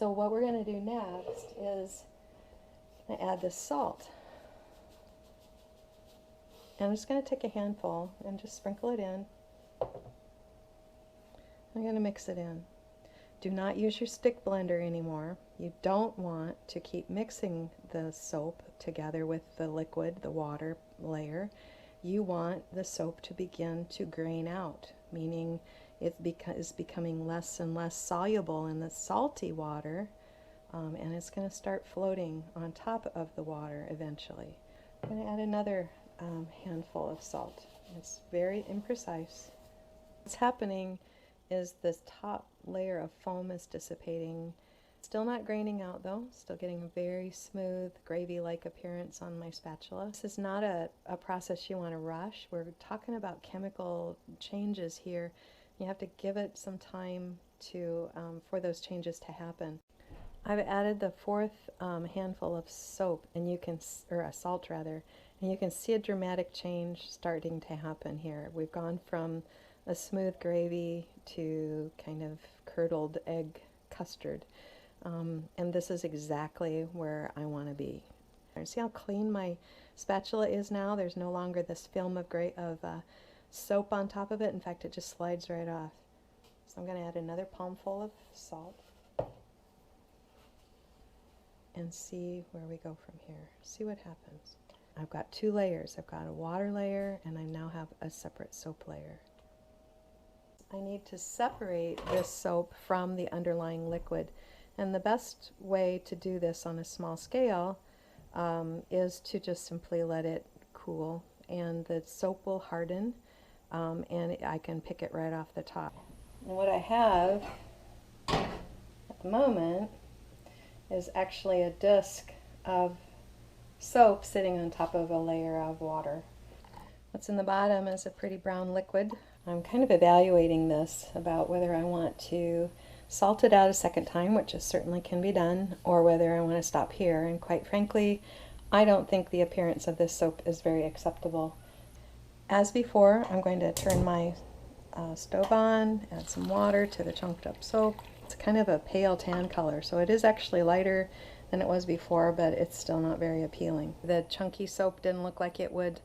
So what we're going to do next is add the salt. And I'm just going to take a handful and just sprinkle it in. I'm going to mix it in. Do not use your stick blender anymore. You don't want to keep mixing the soap together with the liquid, the water layer. You want the soap to begin to grain out, meaning it is becoming less and less soluble in the salty water, and it's going to start floating on top of the water eventually. I'm going to add another handful of salt. It's very imprecise. What's happening is this top layer of foam is dissipating. Still not graining out though, still getting a very smooth gravy-like appearance on my spatula. This is not a process you want to rush. We're talking about chemical changes here. You have to give it some time to for those changes to happen. I've added the fourth handful of soap, and you can, or salt rather, and you can see a dramatic change starting to happen here. We've gone from a smooth gravy to kind of curdled egg custard. And this is exactly where I want to be. See how clean my spatula is now? There's no longer this film of soap on top of it. In fact, it just slides right off. So I'm going to add another palmful of salt and see where we go from here. See what happens. I've got two layers. I've got a water layer, and I now have a separate soap layer. I need to separate this soap from the underlying liquid. And the best way to do this on a small scale is to just simply let it cool, and the soap will harden, and I can pick it right off the top. And what I have at the moment is actually a disc of soap sitting on top of a layer of water. What's in the bottom is a pretty brown liquid. I'm kind of evaluating this about whether I want to salt it out a second time, which certainly can be done, or whether I want to stop here. And quite frankly, I don't think the appearance of this soap is very acceptable. As before, I'm going to turn my stove on, add some water to the chunked up soap. It's kind of a pale tan color, so it is actually lighter than it was before, but it's still not very appealing. The chunky soap didn't look like it would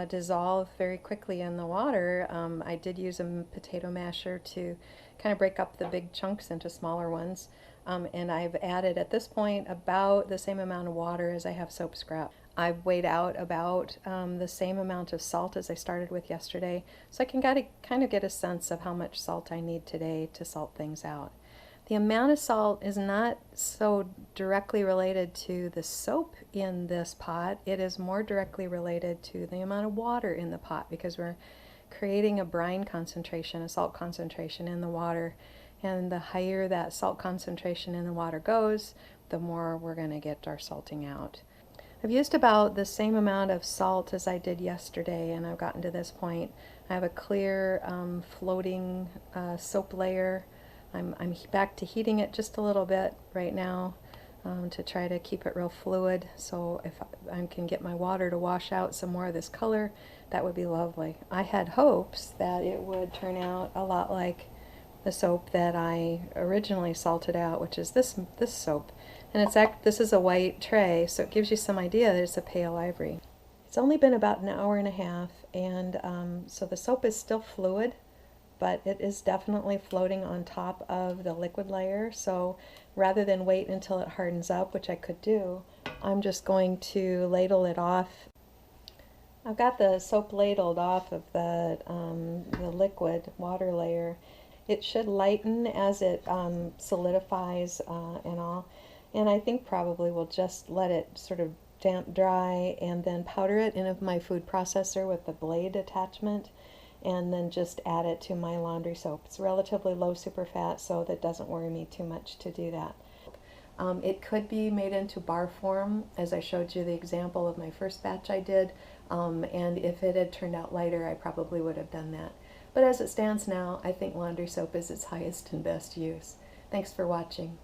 dissolve very quickly in the water. I did use a potato masher to kind of break up the big chunks into smaller ones, and I've added at this point about the same amount of water as I have soap scrap. I've weighed out about the same amount of salt as I started with yesterday, so I can kind of get a sense of how much salt I need today to salt things out. The amount of salt is not so directly related to the soap in this pot. It is more directly related to the amount of water in the pot, because we're creating a brine concentration, a salt concentration in the water. And the higher that salt concentration in the water goes, the more we're going to get our salting out. I've used about the same amount of salt as I did yesterday, and I've gotten to this point. I have a clear floating soap layer. I'm back to heating it just a little bit right now to try to keep it real fluid. So if I can get my water to wash out some more of this color, that would be lovely. I had hopes that it would turn out a lot like the soap that I originally salted out, which is this soap. And this is a white tray, so it gives you some idea that it's a pale ivory. It's only been about an hour and a half, and so the soap is still fluid, but it is definitely floating on top of the liquid layer. So rather than wait until it hardens up, which I could do, I'm just going to ladle it off. I've got the soap ladled off of the liquid water layer. It should lighten as it solidifies and all. And I think probably we'll just let it sort of damp dry and then powder it in my food processor with the blade attachment, and then just add it to my laundry soap. It's relatively low superfat, so that doesn't worry me too much to do that. It could be made into bar form, as I showed you the example of my first batch I did, and if it had turned out lighter, I probably would have done that. But as it stands now, I think laundry soap is its highest and best use. Thanks for watching.